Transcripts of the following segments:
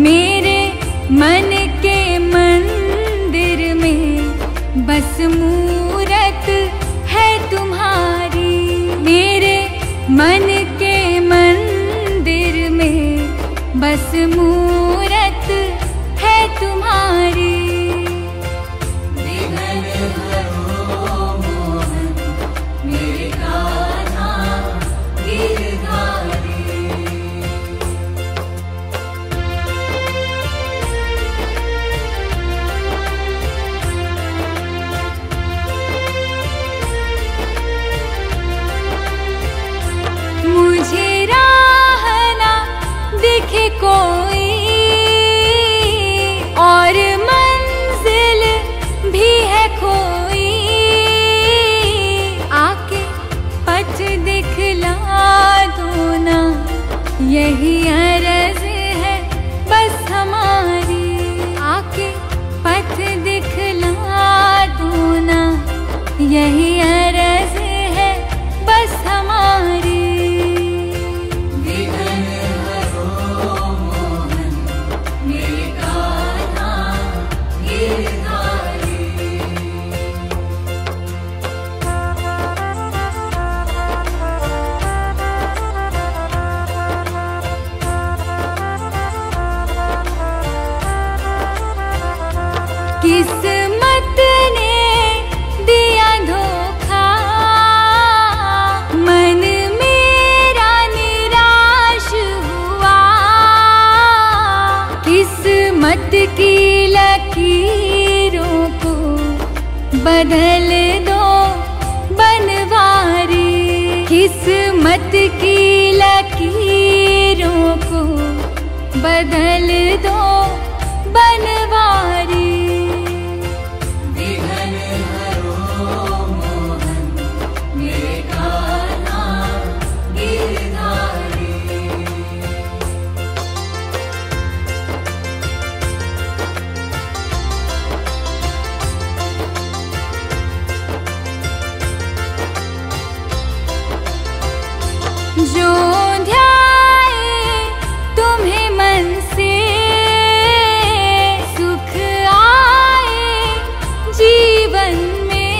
मेरे मन के मंदिर में बस मूरत है तुम्हारी। मेरे मन के मंदिर में बस मूरत है तुम्हारी। मुझे राह ना दिखे कोई और मंजिल भी है खोई। आके पथ दिखला दो ना, यही अर्ज है बस हमारी। आके पथ दिखला दो ना, यही अर्ज है बस हमारी। किस्मत ने दिया धोखा, मन मेरा निराश हुआ। किस्मत की लकीरों को बदल दो बनवारी। किस्मत की लकीरों को बदल दो बनवारी। जो ध्याए तुम्हें मन से सुख आए जीवन में।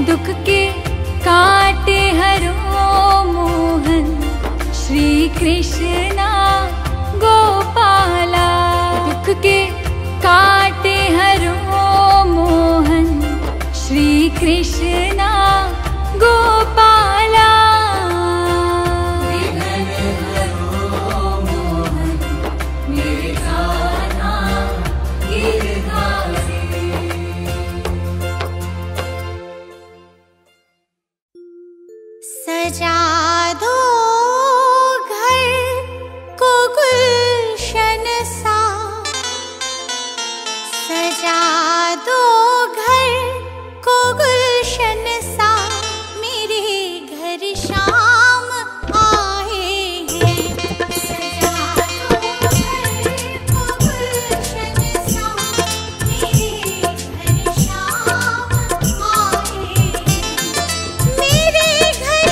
दुख के काटे हरो मोहन श्री कृष्णा गोपाला। दुख के काटे हरो मोहन श्री कृष्णा गोपाला। सजा दो घर को गुलशन सा, सजा दो घर को गुलशन सा। मेरे घर शाम आए हैं। सजा दो घर को गुलशन सा, मेरे घर शाम आए हैं। मेरे घर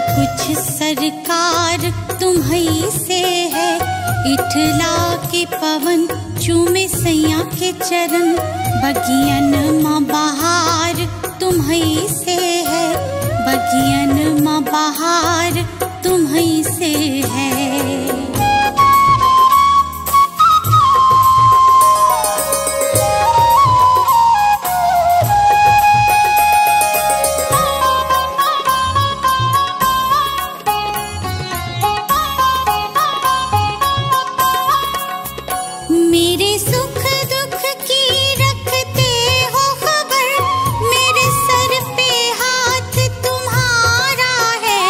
कुछ सरकार तुम्हीं से है। इठला के पवन चूमे सैया के चरण, बगियन माँ बहार तुम्हीं से है। बगियन माँ बहार तुम्हीं से है। मेरे सुख दुख की रखते हो खबर, मेरे सर पे हाथ तुम्हारा है।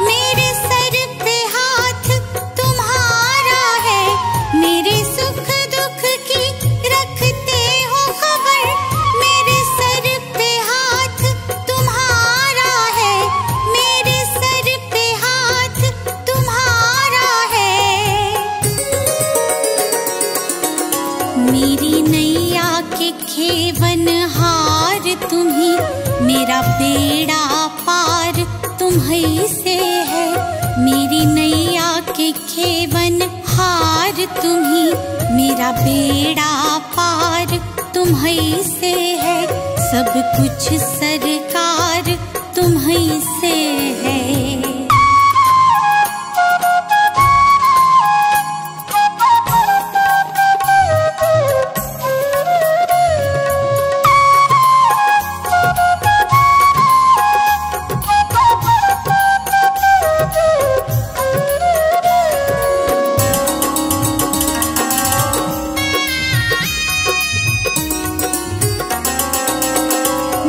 मेरे सर पे हाथ तुम्हारा है। मेरे सुख दुख की रखते हो खबर, मेरे सर पे हाथ तुम्हारा है। मेरे सर पे हाथ तुम्हारा है। मेरी नैया के खेवन हार तुम्हीं, मेरा बेड़ा पार तुम्हीं से है। मेरी नैया के खेवन हार तुम्हीं, मेरा बेड़ा पार तुम्हीं से है। सब कुछ सरकार तुम्हीं से है।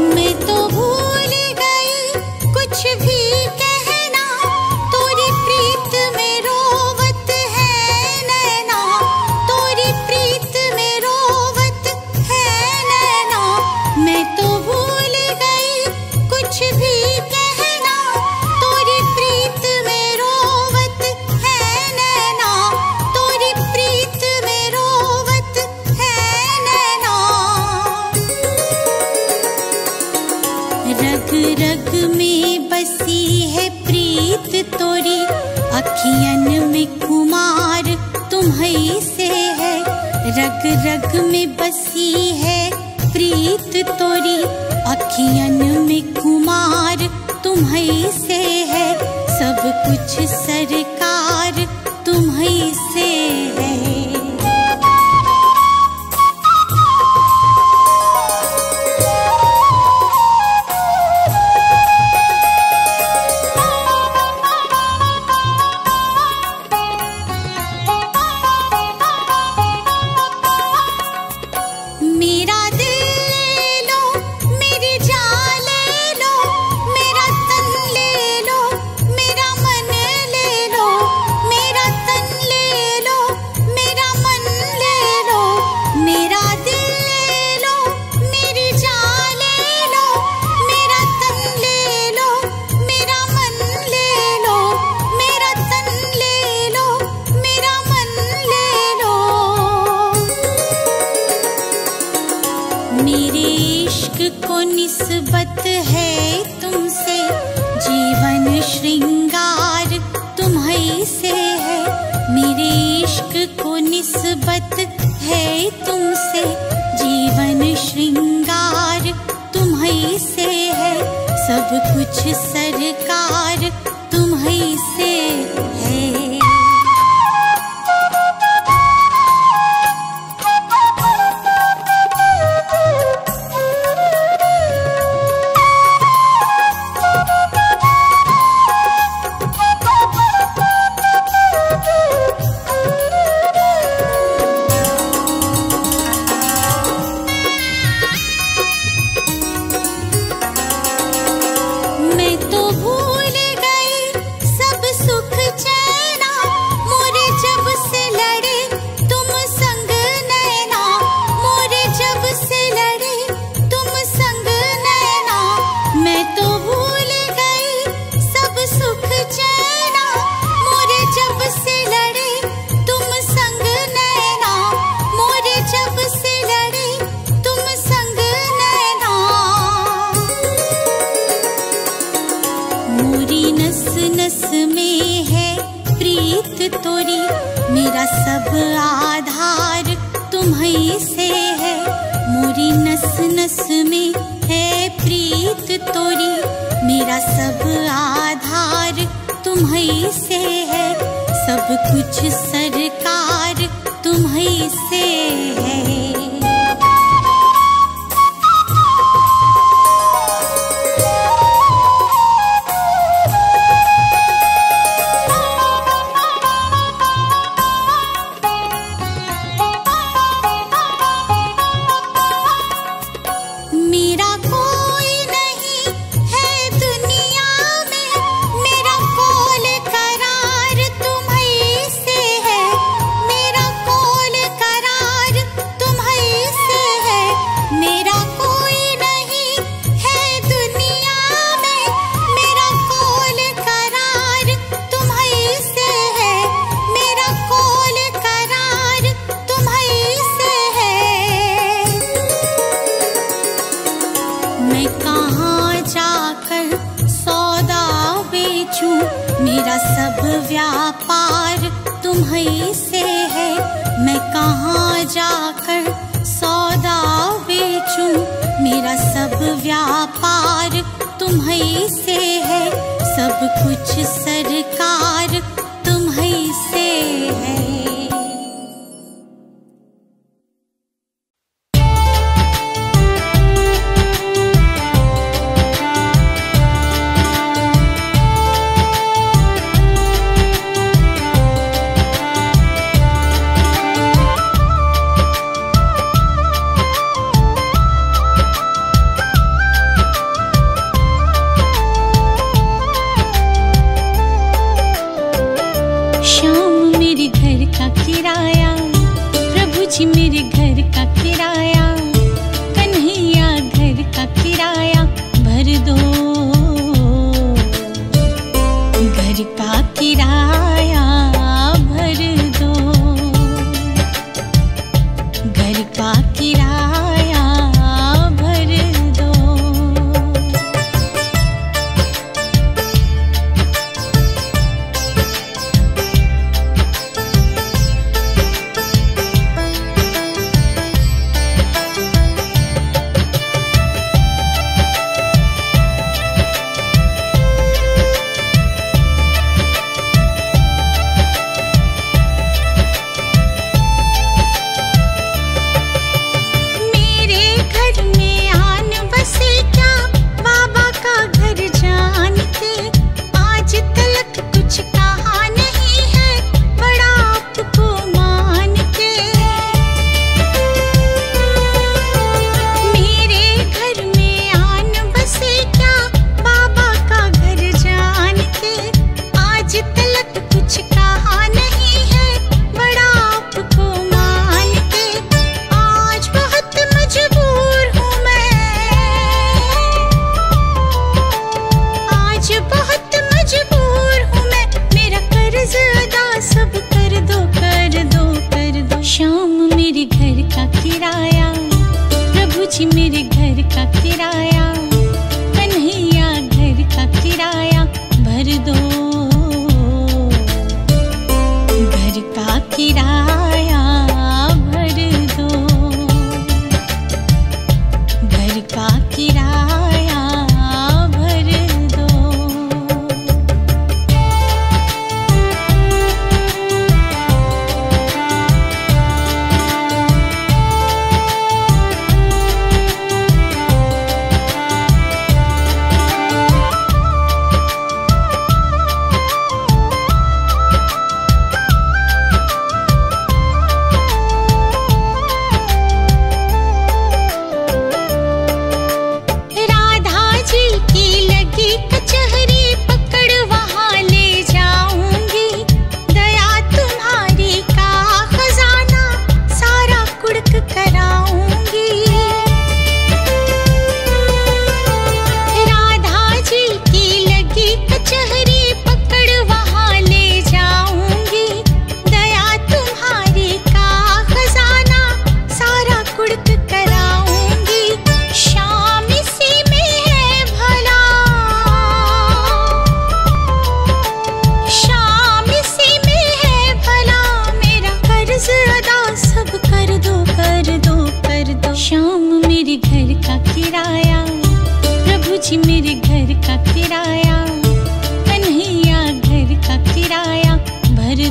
मैं तो भूल गई कुछ भी कहना, तोरी प्रीत में रोवत है नैना। तोरी प्रीत में रोवत है नैना। मैं तो भूल गई कुछ भी कहना, तोरी प्रीत में रोवत है नैना। तोरी प्रीत में रोवत है नैना। रग रग में बसी है प्रीत तोरी, अखियन में कुमार तुम्हीं से है। रग रग में बसी है प्रीत तोरी, अखियन में कुमार तुम्हीं से है। सब कुछ सरकार तुम्हीं से है। मेरा दिल ले लो, मेरी जान ले लो, मेरा तन ले लो, मेरा मन ले लो। मेरा तन ले लो, मेरा मन ले लो। मेरा दिल ले लो, मेरी जान ले लो, मेरा तन ले लो, मेरा मन ले लो। मेरा तन ले लो, मेरा मन ले लो। मेरे इश्क को निस्बत है तुमसे, जीवन श्रृंगार तुम्हीं से है। मेरे इश्क को निस्बत है तुमसे, जीवन श्रृंगार तुम्हीं से है। सब कुछ सरकार तुम्हीं से है। मैं तो मेरा सब आधार तुम्हीं से है, मोरी नस नस में है प्रीत तोरी। मेरा सब आधार तुम्हीं से है, सब कुछ सरकार तुम्हीं से है। मेरा सब व्यापार तुम्हीं से है, मैं कहाँ जाकर सौदा बेचूं। मेरा सब व्यापार तुम्हीं से है, सब कुछ सरकार तुम्हीं से है। मेरे घर का किराया, कन्हैया घर का किराया भर दो, घर का किराया भर दो, घर का किराया भर दो। मेरे घर का किराया, कन्हैया घर का किराया भर दो,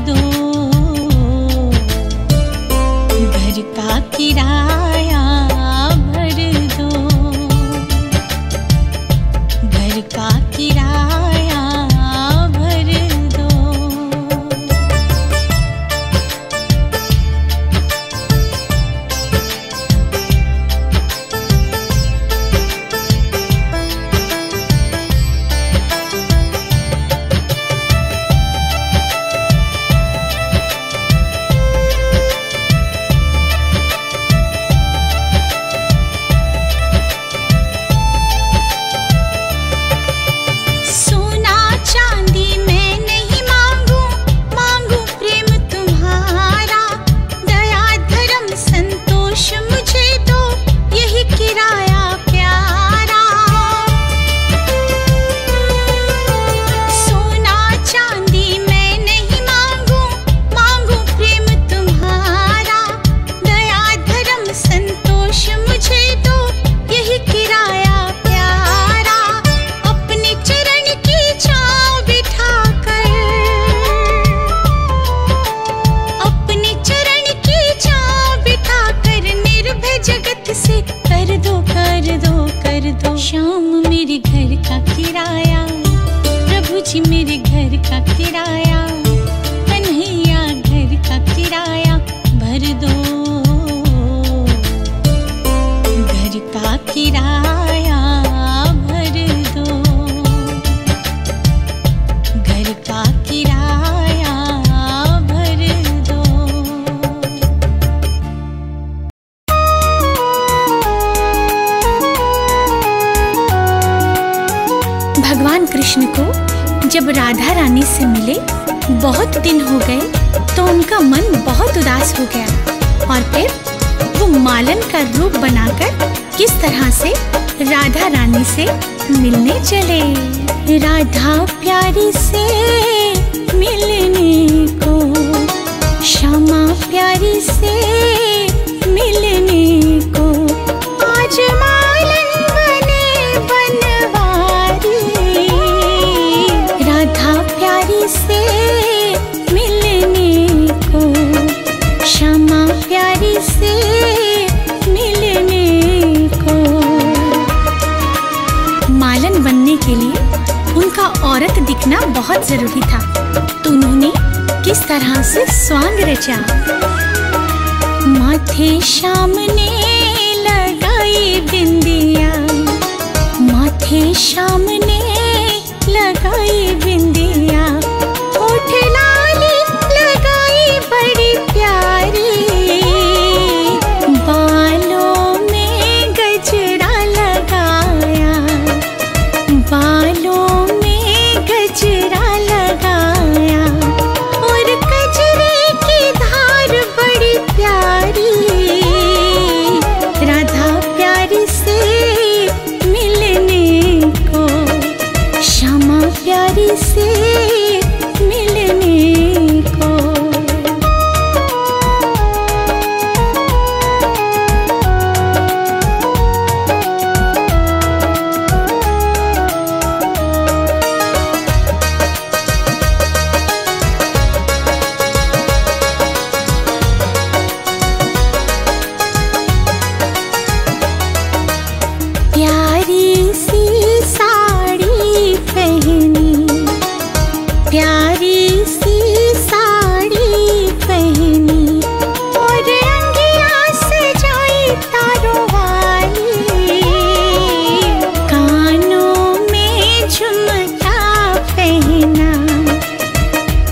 दो, घर का किराया भर दो, घर का किराया भर दो। श्याम मेरे घर का किराया, प्रभु जी मेरे घर का किराया, कन्हैया घर का किराया भर दो, घर का किराया भर दो, घर का किराया भर दो। भगवान कृष्ण को जब राधा रानी से मिले बहुत दिन हो गए तो उनका मन बहुत उदास हो गया और फिर वो मालन का रूप बनाकर किस तरह से राधा रानी से मिलने चले। राधा प्यारी से मिलने को, श्यामा प्यारी से मिलने को, आज मालन बने बनवारी, राधा प्यारी से मिलने को, श्यामा प्यारी से मिलने को। मालन बनने के लिए उनका औरत दिखना बहुत जरूरी था, तो उन्होंने किस तरह से स्वांग रचा। माथे श्याम ने लगाई बिंदिया, माथे श्याम ने लगाई बिंदिया, होठ लाली लगाई बड़ी प्यारी, बालों में गजरा लगाया, बालों में गजरा लगाया, और गजरे की धार बड़ी प्यारी, राधा प्यारी से मिलने को, श्यामा प्यारी से मिलने को। प्यारी सी साड़ी पहनी, प्यारी सी साड़ी पहनी, और अंगिया सजाई तारों वाली, कानों में झुमका पहना,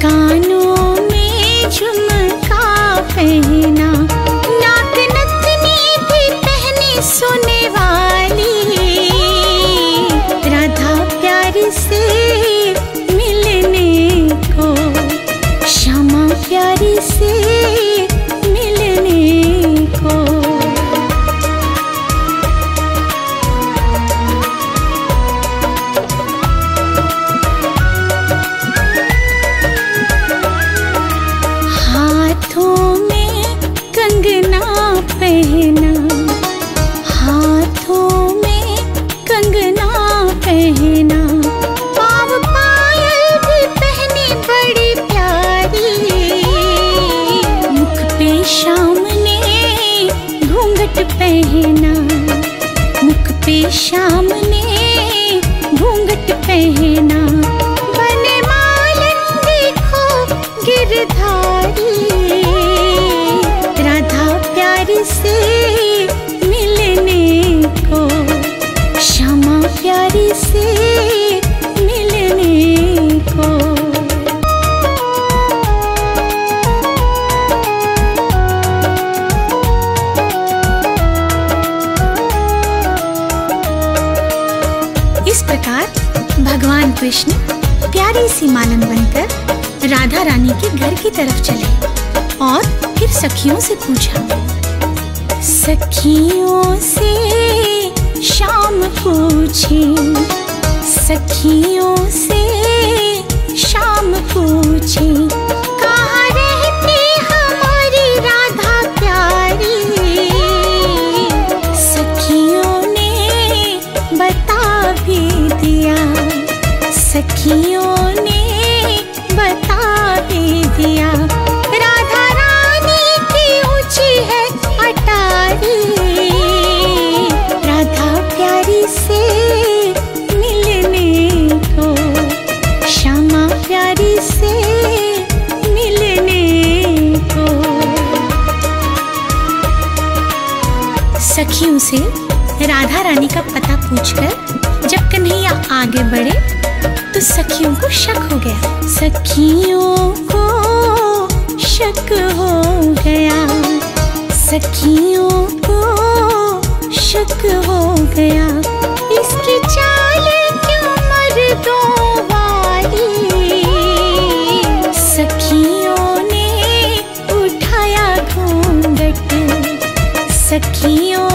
कानों में झुमका पहना, नाक नथनी भी पहनी सोने वाली, राधा प्यारी से मिलने को, श्यामा प्यारी से मिलने को। हाथों में कंगना पहना, हाथों में कंगना पहना, पाँव पायल भी पहनी बड़ी प्यारी, पहना, मुख पे शाम ने घूंघट पहना। बने मालन देखो गिरधारी, राधा प्यारी से मिलने को, श्यामा प्यारी से मिलने को। इस प्रकार भगवान कृष्ण प्यारी सी मालन बनकर राधा रानी के घर की तरफ चले और फिर सखियों से पूछा। सखियों से शाम पूछी, सखियों से शाम पूछी, कहाँ रहती हमारी राधा प्यारी। सखियों ने बता भी दिया, सखियों ने बता भी दिया। राधा रानी की ऊंची है अटारी, राधा प्यारी से मिलने को, श्यामा प्यारी से मिलने को। सखियों से राधा रानी का पता पूछकर जब कन्हैया आगे बढ़े तो सखियों को शक हो गया। सखियों को शक हो गया, सखियों को शक हो गया। इसकी चाल क्यों मर्दों वाली, सखियों ने उठाया घूंघट, सखियों